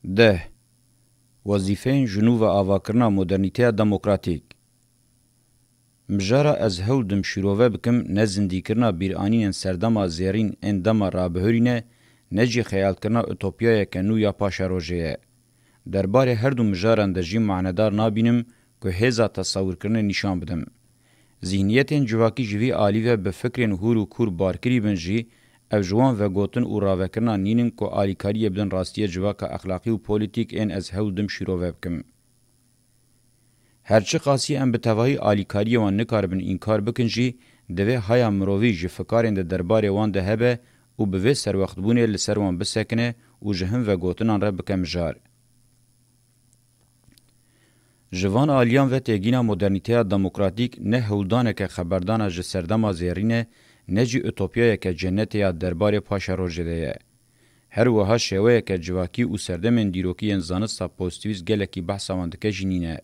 ده وظیفین جنوب آواکرنا مدرنیته دموکراتیک. مجارا از هولدم شروع بکم نه زندگی کرنا بیرانین سردما زیرین اندما رابهورینه نجی خیال کرنا اوتوپیای کنو یا پاشا روژه. درباره هر دو مجاران در جیم معنادار نابینم که هزا تصور کرنه نشان بدم. ذهنیتین جواکی جوی آلیوه به فکرین هور و کور بارکری بنجی او جوان و گوتن و راوکرنا نینن که آلیکاری بدن راستیه جواک اخلاقی و پولیتیک این از هولدم شروع بکم. هرچی قاسی ام به تواهی آلیکاری وان نکار بن اینکار بکن جی دوی های مروی جی فکارین ده درباره وان ده هبه و به سر وقت بونه لسر وان بسکنه و جهم و گوتنان را بکم جار. جوان آلیان و تیگینا مدرنیته دموکراتیک نه هولدانه که خبردانه جسردما زیرینه نه جی اوتوپیایه که جنت یا درباره پاشا روژه ده. هر وها شویه که جواکی و سردمن دیروکی انزانستا پوستیویز گلکی بحثا واندکه جنینه.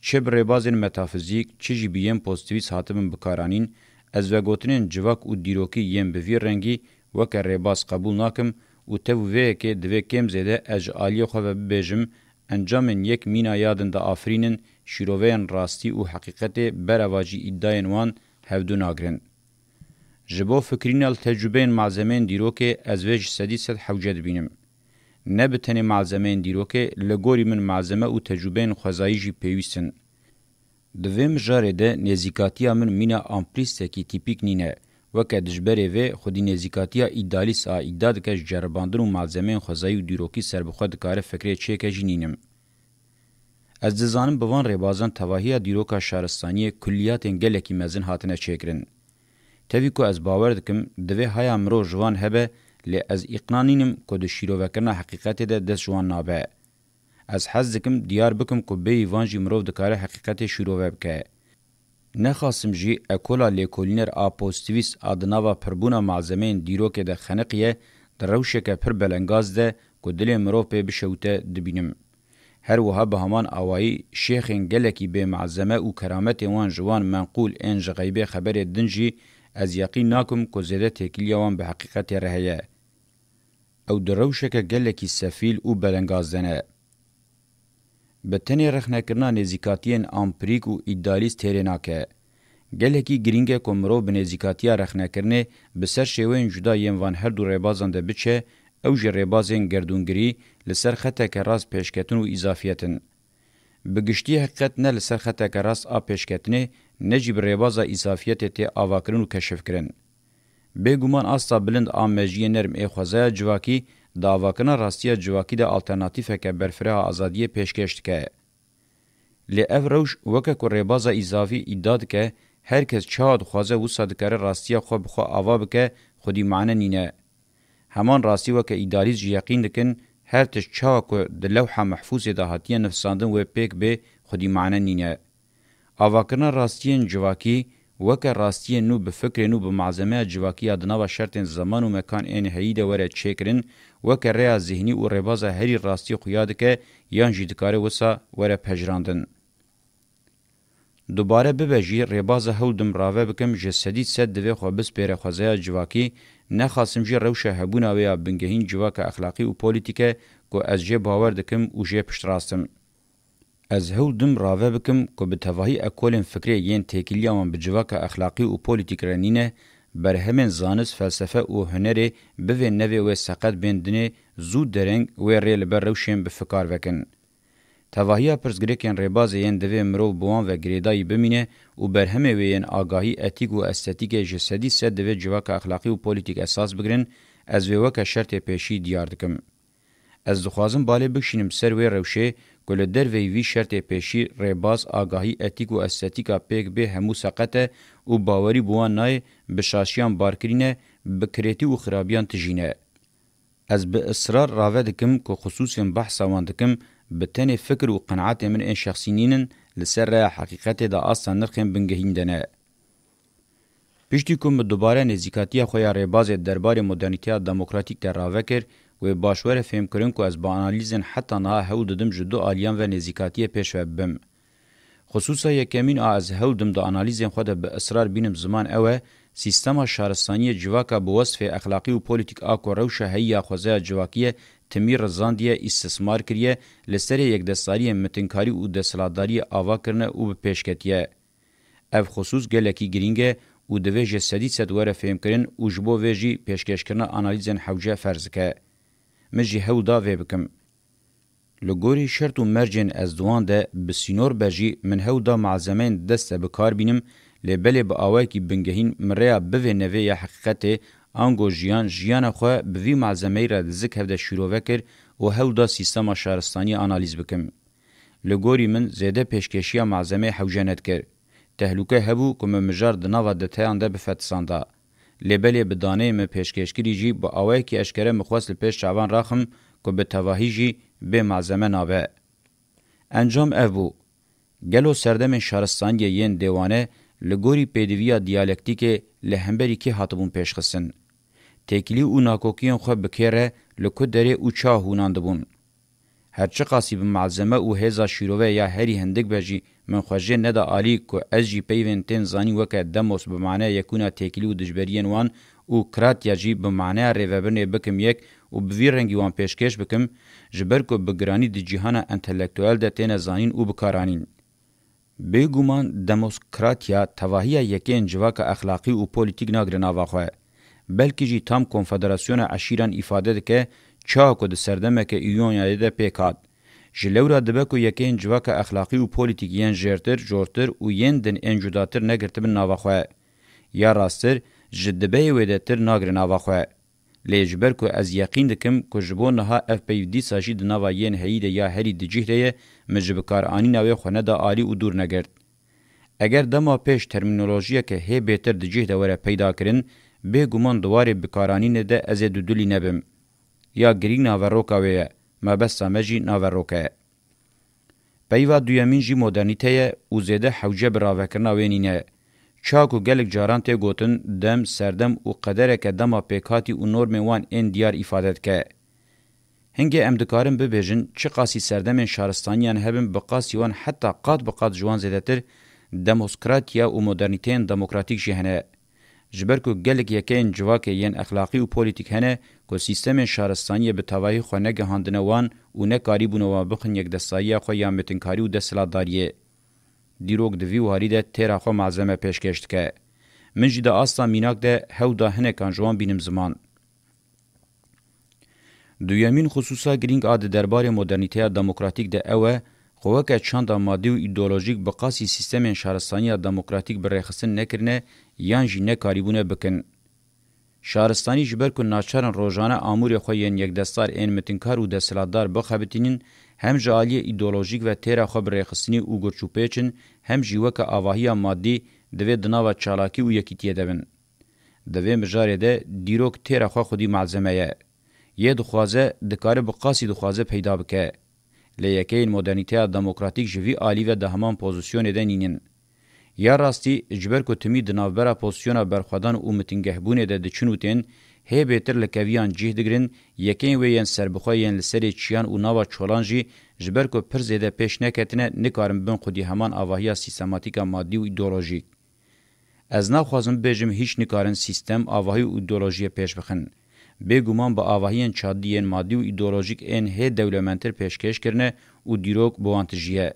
چه بربازین متافیزیک چه جی بیم پوزیتیویس هاتبن بکارانین از وگوتنین جواک و دیروکی یم بوی رنگی وکر رباز قبول ناکم و توویه که دوی کم زیده اج آلی خواه ببیجم انجامن یک مینا یادن دا آفرینن شیروین راستی و حقیقت برواجی ادعاین وان هفدو ناگرن. جبو فکرینال تجربین معزمین دیروکه از ویج سدی ست حوجد بینم. نه بتنی معزمین دیروکه لگوری من معزمه و تجربین خوزایی جی پیویستن. دویم جاره ده نزیکاتیا من مینا امپلیسته کی تیپیک نینه وکه دجبره و خودی نزیکاتیا ایدالیس آ ایداد کش جرباندن و معزمین خوزایی و دیروکی سر بخود کار فکری چه کجی نینم. از دزانم بوان ربازان تواهی دیروکا شهرستانی کلیات انگلکی مزن هاتنه چکرن. تاوی که از باور دکم دوی های امرو جوان هبه لی از اقنانینم که دو شیرو وکرنا حقیقت ده دست جوان نابه. از حز دکم دیار بکم که بی وانجی مروف دکاره حقیقت شیرو وبکه. نخواستم جی اکولا لیکولینر آپوستیویس آدناوا پربونا معزمین دیرو که ده خنقیه در روشه که پر بلنگاز ده که دل مروف پی بشوته دبینم. هر وها به همان آوائی شیخ انگلکی به معزمه و کرامت وان جوان منقول انج غیبه خبر دنجی از یقین ناکم که زیده تکیلی وان به حقیقت رهیه. او در روشه که گلکی سفیل و بلنگازدنه. به تنی رخنکرنا نزیکاتین امپریک و ایدالیست تیریناکه. گلکی گرینگه که مرو به نزیکاتیا رخنکرنه بسر شوین جدایین وان هر دو ریبازان ده بچه او جه ریبازین گردونگری لسر خطه که راست پیشکتن و اضافیتن. بگشتی حقیقت نه لسر خطه که راست آ پیشکتنه نجیب ریبازا اضافیت تی آواکرن و کشف کرن. بگومان آستا بلند آمجی نرم ای خوزای جواکی داواکنا راستیا جواکی دا آلترناتیفه که برفره آزادی پیشکشت که. لی او روش وکه که ریبازا اضافی ایداد که هر کس چاد خوازه و صادکاره راستیا خو بخوا آوا بکه خودی معنی نینه. همان راستی وکه ایدالیز جی یقین دکن هر تش چاو که دلوحه محفوظ دا حتیه نفساندن و پیک به خودی معنی نینه. آواکرنا راستین جواکی وکه راستین نو به فکر نو به معظمه جواکی ادنا و شرط زمان و مکان این هیده وره چکرن وکه ریا ذهنی و رباز هری راستی خویاد که یان جیدکاره وسا وره پجراندن. دوباره ببجی رباز هولدم راوه بکم جسدی سد دوی خوابس پیره خوزای جواکی نخواستم جی روشه هبونا ویا بنگهین جواک اخلاقی و پولیتیکه که از جه باور دکم و جه پشت راستم. از هولدم راوه بکم که به تواهی اکولین فکری ین تکیلیا من به جواک اخلاقی و پولیتیک رنینه بر همین زانس فلسفه و هنری به نوی و سقط بندنه زود درنگ و ریل بر روشن به فکار وکن. تواهی پرزگریکن رباز ین دوی مرو بوان و گریدایی بمینه و بر همه وین آگاهی اتیک و استاتیک جسدی سد دوی جواک اخلاقی و پولیتیک اساس بگرن از ویوک شرط پیشی دیار دکم. از دخوازم باله بکشینم سر وی روشه گل در وی شرط پیشی رباز آگاهی اتیک و استاتیکا پیک به همو سقطه و باوری بوان نای بشاشیان بارکرینه بکریتی و خرابیان تجینه. از به اصرار راوه دکم که خصوصی بحثا واندکم بتنی فکر و قناعت من این شخصینین لسر حقیقت دا آسان نرخیم بنگهین دنه. پشتی کم دوباره نزیکاتی خوی رباز دربار مدرنیته دموکراتیک در راوه کر و باشور فهم کرن که از با انالیزن حتی نه هول ددم جدو آلیان و نزیکاتی پیش و بم. خصوصا یکمین از هول دم دا انالیزن خود به اصرار بینم زمان اوه سیستم شهرستانی جواکا به وصف اخلاقی و پولیتیک آکو روشه هیا خوزه جواکیه تمی رزاندیه استثمار کریه لسر یک دستاری متنکاری و دستلاداری آوا کرنه و بپیشکتیه. اف خصوص گلکی گرینگه و دوی جسدی سد وره فهم کرن و جبو ویجی پیشکش کرنه آنالیزن حوجه فرض که. مجی هودا وی بکم. لگوری شرط و مرجن از دوان ده بسینور بجی من هودا معظمین دسته بکار بینم لبلی با آوائی که بنگهین مریا بوی نوی یا حقیقت آنگو جیان خواه بوی معظمه را دزک هفده شروع وکر و هودا سیستم شهرستانی آنالیز بکم. لگوری من زیده پیشکشی معظمه حوجانت کر. تهلوکه هبو که مجار دناوا دتایان ده بفتسانده. لبلی بدانه م پیشکشگیری جی با آوائی که اشکره مخواست پیش چوان راخم که به تواهی جی به معظمه نابه. انجام افبو. گلو سردم شهرستانی ین دیوانه لگوری پیدویا دیالکتیک لهمبری که حاطبون پیش خسن. تکلی او ناکوکیان خواه بکره لکو داره او چاه هونانده بون. هرچه قاسی به معظمه او هزا شیروه یا هری هندک بجی من خوژه ندا آلی که از جی پیوین تین زانی وکه دموس به معنی یکونا تکلی و دجبرین وان او کرات یا جی به معنی ریوبرنه بکم یک و بوی رنگی وان پیشکش بکم جبر که بگرانی دی جیهانا انتلیکتوال ده تین زانین و بکارانین. بگومان دموکراتیا تواهی یکین جواک اخلاقی و پولیتیک ناگرن آواخواه. بلکه جی تام کنفدراسیون عشیران ifade دکه چا که ده سردمه که ایونیای ده پیکاد. جلورا دبه که یکین جواک اخلاقی و پولیتیک ین جرتر جورتر و ین دن انجوداتر نگرتبن ناواخواه. یا راستر جدبه ویده تر ناگرن آواخواه. لیجبر که از یقین دکم که جبو نها اف پیودی ساشی دناوا ین هیده یا هری دجیهره مجبکار آنی نوی خونه دا آلی و دور نگرد. اگر دما پیش ترمینولوژیه که هی بیتر دجیهده وره پیدا کرن به گمان دواره بکارانی نده از دودولی نبم. یا گریگ ناوروکاویه ما بس سامجی ناوروکه. پیوا دویمین جی مدرنیته و زیده حوجه براوکرنا وینینه. چاکو گلک جاران ته گوتن دم سردم و قدره که دما پیکاتی و نورم وان این دیار ifade که. هنگه امدکارم ببیجن چه قاسی سردم شهرستانیان هبن بقاسی وان حتی قاد بقاد جوان زیده تر دموکراتیا و مدرنیتین دموکراتیک جهنه. جبر که گلک یکین جواکه ین اخلاقی و پولیتیک هنه که سیستم شهرستانی به تواهی خو نگهاندنه وان و نکاری بونوا بخن یک دستایی خو یا متنکاری و دستلاتداریه. دیروگ دوی واری ده تیرا خو معظمه پیشکشت که. من جده آستا میناک ده هودا هنه کان جوان بینم زمان. دویمین خصوصا گرینگ آده دربار مدرنیته دموکراتیک ده اوه خوکه چند مادی و ایدئولوژیک بقاسی سیستم شهرستانی دموکراتیک برخصن نکرنه یان جی نکاریبونه بکن. شهرستانی جبر کن ناچارن روزانه آمور خوین یک دستار این متنکار و دستلاتدار بخبتینین هم جالی ایدئولوژیک و تیرا خو برخصنی او گرچوپیچن هم جیوک آواهی مادی دوی دناو چالاکی و یکیتیه دبن. دوی مجاره ده دیروک تیرا خو خودی معظمه یه دخوازه دکاره بقاسی دخوازه پیدا بکه. لیکین مدرنیته دموکراتیک جوی آلی و دهمان پوزیسیون دنینین. یا راستی اجبر کو تمی دناوبرا پوزیسیون برخوادان او متنگهبونه ده دچنوتین هی بهتر لکویان جه دگرین یکین وین سربخوین لسری چیان او ناوا چولانجی جبر کو پر زیده پیش نکتنه نکارم بن خودی همان آواهی سیستماتیکا مادی و ایدئولوژیک. از ناو خوازم بجم هیچ نکارن سیستم آواهی و ایدئولوژی پیش بخن. بگومان با آواهین چادیین مادی و ایدئولوژیک این هی دولمنتر پیشکش کرنه و دیروک بوانتجیه.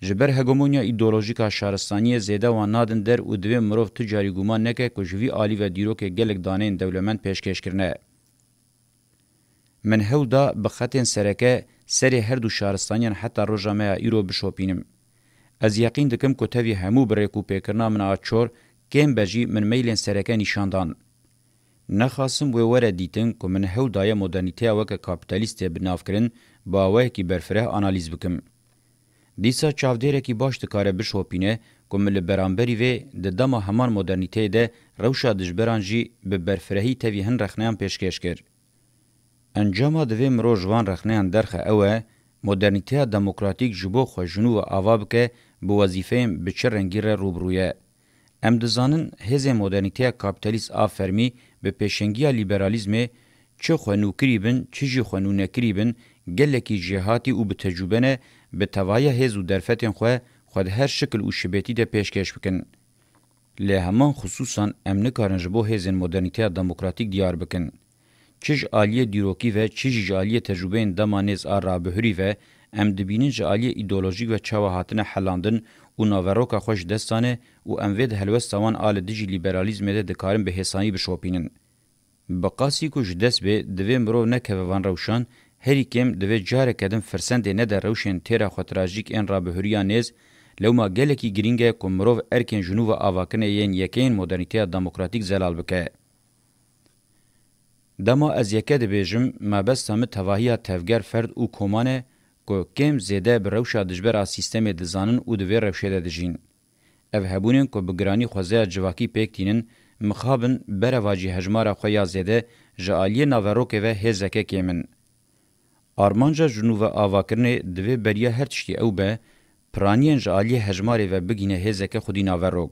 جبر هگمونیا ایدئولوژیکا شهرستانی زیده و نادن در و دوی مروف تجاری گومان نکه کجوی آلی و دیروک گلک دانین دولمنت پیشکش کرنه. من هودا بخطین سرکه سری هر دو شهرستانیان حتی روژامه ایرو بشوپینم. از یقین دکم که تاوی همو بریکو پیکرنا من آچور کم بجی من میلین سرکه نشاندان. نخواستم و وره دیتن که من هودای مدرنیته وکه کابیتالیسته بناف کرن با اوه کی برفره آنالیز بکم. دیسا چاودیره کی باش دکاره بشوپینه که من لبرانبری وی ده دما همان مدرنیته ده روشا دجبرانجی به برفرهی تاوی هن رخنیان پیشکش کر. انجام دوی مرو جوان رخنیان درخه اوه مدرنیته دموکراتیک جبو خوشنو و آواب که به وظیفهیم به چه رنگی را روبرویه. ام دزانن هز مدرنیته کاپیتالیست آفرمی به پیشنگی لیبرالیزم چه خونو کریبن چه جی خونو نکریبن گلکی جهاتی او به تجربه نه به توای هز و درفتن خود هر شکل او شبیتی ده پیشکش بکن. له همان خصوصا ام نکارن جبو هز مدرنیته دموکراتیک دیار بکن. چیج آلیه دیروکی و چیج آلیه تجربه دمانیز آرابهری و ام دبینین جالیه ایدئولوژیک و چاوهاتن حلاندن و ناوروکا خوش دستانه و اموید هلوستوان آل دیجی لیبرالیزم ده دکارن به حسانی بشوپینن. بقاسی کش دست به دوی مرو نکه وان روشان هری کم دوی جاره کدن فرسند نه در روشن تیرا خطراجیک این رابهوریا نیز لو ما گلکی گرینگه که مرو ارکن جنوب آواکنه ین یکین مدرنیته دموکراتیک زلال بکه. دما از یکه دبیجم ما بس تامه تواهی تفگر فرد او کمانه که کم زیده بر روشا دجبر سیستم دزانن او دوی روشه دجین. او هبونن که بگرانی خوزه جواکی پیکتینن مخابن برواجی هجمار خویا زیده جالی ناوروکه و هزکه کیمن. آرمانجا جنوب آواکرنه دوی بریا هر تشتی او به پرانین جالی هجماری و بگینه هزکه خودی ناوروک.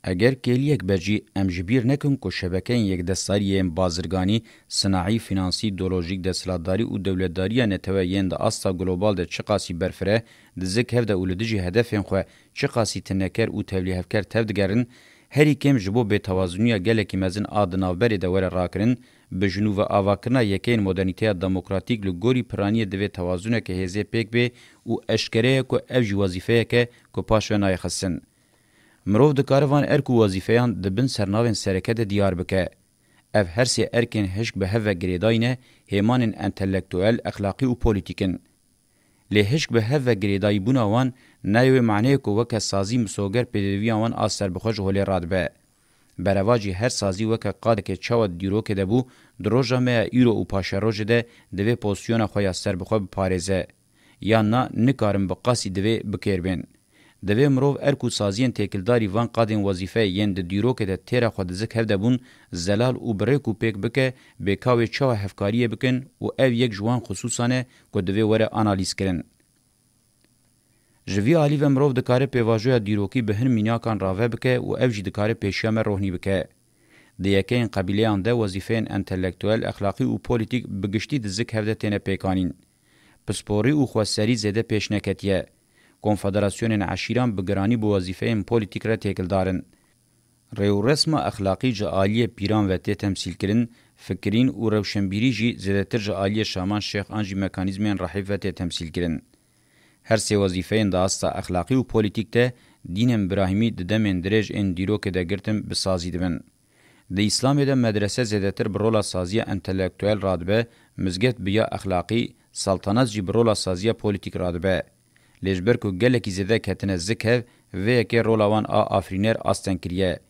اگر کلیک بجی امجبیر نکن که شبکه یک دستاری بازرگانی صناعی فینانسی دولوژیک دستلاتداری و دولتداری نتوه ین دا استا گلوبال ده چقاسی برفره دزک هفده اولدجی هدفین خواه چقاسی تنکر و تولیهفکر تفدگرن هری کم جبو به توازنیه گلکی مزن آدناوبری دوره راکرن به جنوب آواکرنا یکین مدرنیته دموکراتیک لگوری پرانی دوی توازنه که هزه پیک به و اشکره که اوجی وظیفه که پاشوه نای خستن. مروف دکاروان ارکو وظیفهان دبن سرناوین سرکت دیار بکه. اف هر سی ارکن هشک به هفه گریداینه هیمانن انتلیکتوال اخلاقی و پولیتیکن. لی هشک به هفه گریدای بوناوان نایوی معنی که وکه سازی مسوگر پیدویاوان آسر بخوش هولی راد به. برواجی هر سازی وکه قاده که چاوت دیرو که دبو دروژا مه ایرو و پاشروژ ده دوی پوزیون خوی آسر بخواه بپارزه. یا نا نکارم بقاسی دوی بکر بین. دوی مروف ارکو سازین تکلداری وان قادن وظیفه ین ده دیرو که ده تیره خود زک هفده بون زلال و بریکو پیک بکه بکاوی چاو هفکاریه بکن و او یک جوان خصوصانه که دوی وره آنالیز کرن. جوی آلی و مروف دکاره پیواجویا دیروکی به هن مینیاکان راوه بکه و او جی دکاره پیشیام روحنی بکه. ده یکین قبیله آنده وظیفه انتلیکتوال اخلاقی و پولیتیک بگشتی ده زک هفده تینه پیکانین. پسپوری و خواستری زده پیش نکتیه. کنفدراسیون عشیران بگرانی بو وظیفه پولیتیک را تکل دارن. ریو رسم اخلاقی جعالی پیران و تی تمثیل کرن، فکرین و روشنبیری جی زیدتر جعالی شامان شیخ آنجی مکانیزمین رحیف و تی تمثیل کرن. هر سی وظیفه داستا اخلاقی و پولیتیک ته دین ابراهیمی ددمن درج ان دیرو که دگرتم بسازی دبن. د اسلام ده مدرسه زیدتر برولا سازی انتلیکتوال رادبه، مزگت بیا اخلاقی، سلطنت جی برولا سازی پولیتیک رادبه. لجبر کو گلکی زده کتنه زکه و یکی رولاوان آفرینر آستن کریه.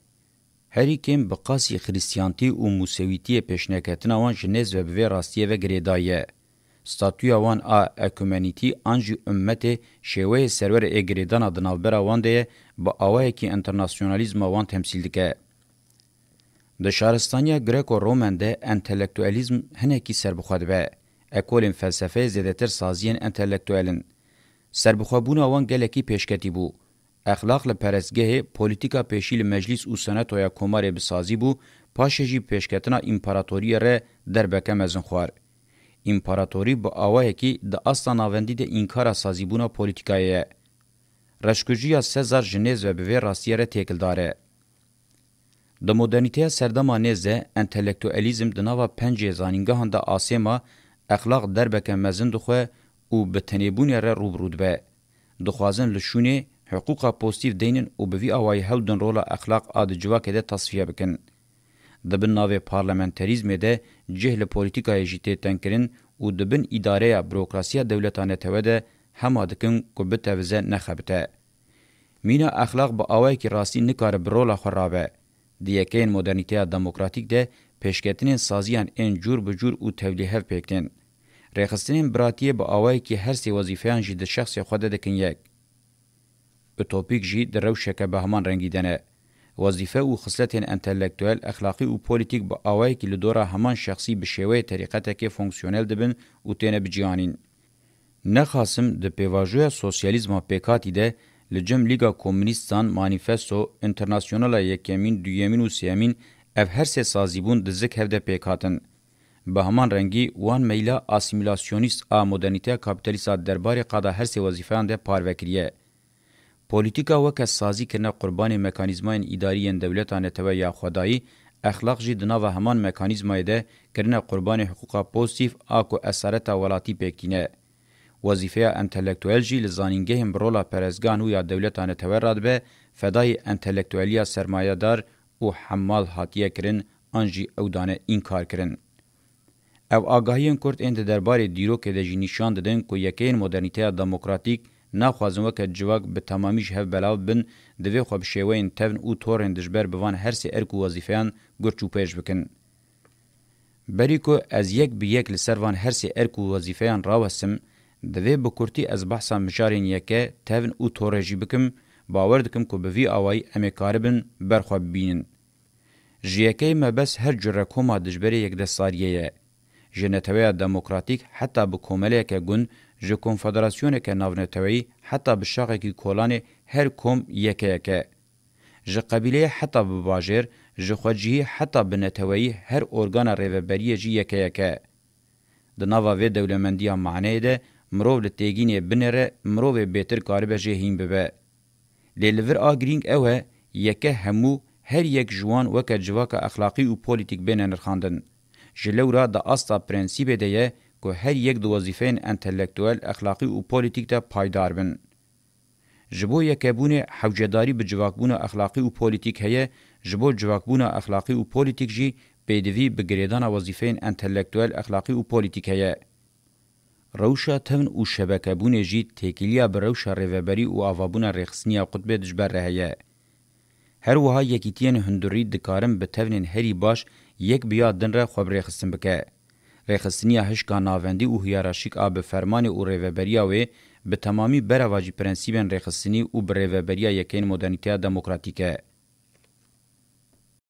هری کم بقاسی خریستیانتی و موسویتی پیشنکتنه وان جنیز و بوی راستیه و گریدایه. ستاتویا وان اکومنیتی انجی امت شوه سرور اگریدان دنالبرا وان ده با آوه که انترناسیونالیزم وان تمثیل دکه. ده شهرستانیا گریکو رومن ده انتلیکتوالیزم هنه کی سر بخواد به. اکولین فلسفه زیدتر سازین انتلیکتوالن. سربخوابون آوان گلکی پیشکتی بو. اخلاق لپرزگه پولیتیکا پیشی لمجلس و سنت و یا کمار بسازی بو پاشه جی پیشکتنا امپاراتوری ره در بکه مزن خوار. امپاراتوری با آوه کی ده اصلا ناوندی ده انکار سازی بونا پولیتیکایه. رشکجی سزار جنیز و بوی راستی ره تکل داره. ده مدرنیته سردما نیزه انتلیکتوالیزم ده ناوا پنجه زانینگاهان ده آسیما اخلاق در بکه مزن دخواه او به تنیبونی را روبرود به. دخوازن لشونه حقوقا پوستیف دینن او به وی آوائی هودن رولا اخلاق آد جواکه ده تصفیه بکن. دبن ناوی پارلمنتریزم ده جهل پولیتیکای جیته تنکرین او دبن اداره بروکراسی دولتانه توده همه دکن که بتوزه نخبته. مینا اخلاق با آوائی که راستی نکار برولا خرابه. دیکین مدرنیته دموکراتیک ده پیشکتنین سازیان این جور بجور او تولیه پیکتین. رخصتین براتیه با آوائی که هر سی وظیفهان جی ده شخص خود دکن یک. اتوپیک جی در روشک به همان رنگیدنه. وظیفه و خصلتین انتلیکتوال اخلاقی و پولیتیک با آوائی که لدورا همان شخصی بشیوه طریقته که فونکسیونل دبن و تینه بجیانین. نخاسم ده پیواجوی سوسیالیزم پیکاتی ده لجم لیگا کومونیستان مانیفستو انترناسیونال یکیمین دویمین و سیمین اف هر سی سازیبون ده زک هفده پیکاتن. به همان رنگی وان میلا اسیمیلاسیونیست مدرنیته کاپیتالیست درباره قادا هر سی وظیفه‌ان ده پاروکریه. پولیتیکا وک سازی کنه قربان مکانیزمای اداری دولتانه تو یا خدایی اخلاق جی دنا و همان مکانیزمای ده کرنه قربان حقوقا پوزیتیف آکو اثرتا ولاتی پکتینه. وظیفه انتلیکتوال جی لزانینگه هم برولا پرزگان و یا دولتانه توراد به فدای انتلیکتوالیا سرمایه دار و حمال هاتیه کرن آنجی او دانه این کار کرن. او آگاهی کرد اند درباره دیرو که دجی نشان دادن که یکین مدرنیته دموکراتیک ناخوازم وکه جواک به تمامیش هف بلاو بن دوی خواب شیوین تون او تورن دجبر بوان هر سی ارکو وظیفیان گرچو پیش بکن. بری که از یک به یک لسروان هر سی ارکو وظیفیان راوستم دوی بکرتی از بحثا مشارین یکه تون او تورجی بکم باور دکم که بوی آوائی امیکاربن برخواب بینن. جیکه ما بس هر جرک هما دجبری یک دستاریه جنتوی دموکراتیک حتی به کومله که گون جو کنفدراسیون که ناونتوی حتی به شاقه که کولان هر کوم یکه جو قبیله حتی به باجر جو خودجی حتی به نتوی هر ارگان ریوبری جی یکه دناوا و دولمندی معنی ده مرو لتیگینی بنره مرو بهتر کاربه جهین ببه لیلور آگرینگ اوه یکه همو هر یک جوان وکه جواک اخلاقی و پولیتیک بین نرخاندن جلورا دا استا پرنسیب ده که هر یک دو وظیفین انتلیکتوال اخلاقی و پولیتیک ده پایدار بن. جبو یکبون حوجداری به جواکبون اخلاقی و پولیتیک هیه جبو جواکبون اخلاقی و پولیتیک جی پیدوی بگریدان وظیفین انتلیکتوال اخلاقی و پولیتیک هیه. روشا تون و شبکبون جی تکیلیا بر روشا ریوبری و آوابون رخصنی قطب دجبر هیه. هر وها یکیتین هندوری دکارم به تونین هری باش یک بیا دن را خواب ریخستن بکه. ریخستنی هشکا ناوندی و هیاراشیک آب فرمان و ریوبریا و به تمامی برواجی پرنسیبن ریخستنی و بریوبریا یکین مدرنیته دموکراتیکه.